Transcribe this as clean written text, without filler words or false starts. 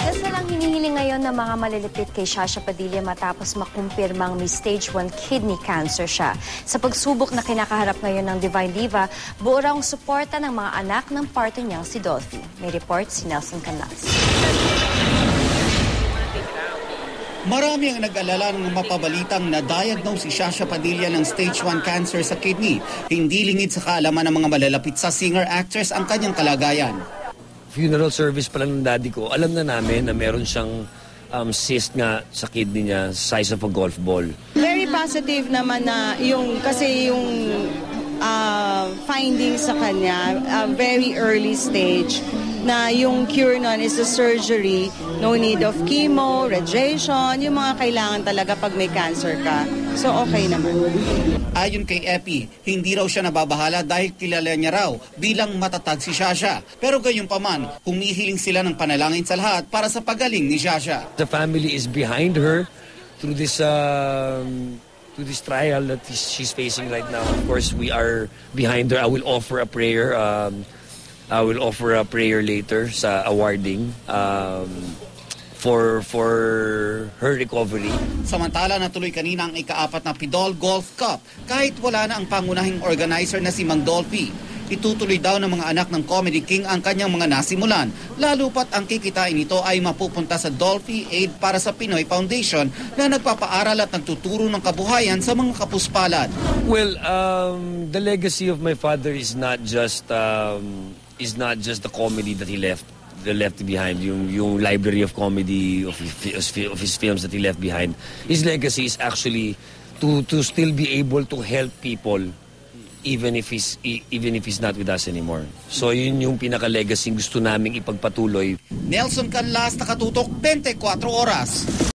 Dasal ang hinihiling ngayon ng mga malilipit kay Shasha Padilla matapos makumpirmang may stage 1 kidney cancer siya. Sa pagsubok na kinakaharap ngayon ng Divine Diva, buo raw ang suporta ng mga anak ng partner niyang si Dolphy. May report si Nelson Canlas. Marami ang nag-alala ng mapabalitang na-diagnose si Shasha Padilla ng stage 1 cancer sa kidney. Hindi lingid sa kaalaman ng mga malalapit sa singer-actress ang kanyang kalagayan. Funeral service pa lang ng daddy ko, alam na namin na meron siyang cyst nga sa kidney niya, size of a golf ball. Very positive naman na kasi yung findings sa kanya, very early stage, na yung cure nun is the surgery, no need of chemo, radiation, yung mga kailangan talaga pag may cancer ka. So okay naman. Ayon kay Epi, hindi raw siya nababahala dahil kilala niya raw bilang matatag si Shasha. Pero gayunpaman, humihiling sila ng panalangin sa lahat para sa pagaling ni Shasha. The family is behind her through this trial that she's facing right now. Of course, we are behind her. I will offer a prayer. I will offer a prayer later sa awarding for her recovery. Samantala, natuloy kanina ang ika-4 na Pidol Golf Cup kahit wala na ang pangunahing organizer na si Mang Dolphy. Itutuloy daw ng mga anak ng Comedy King ang kanyang mga nasimulan, lalo pat ang kikitain nito ay mapupunta sa Dolphy Aid para sa Pinoy Foundation na nagpapaaral at nagtuturo ng kabuhayan sa mga kapuspalad. Well, the legacy of my father is not just the comedy that he left behind, yung library of comedy of his films that he left behind. His legacy is actually to still be able to help people even if he's not with us anymore. So yun yung pinaka-legacy gusto naming ipagpatuloy. Nelson Canlas, nakatutok 24 oras.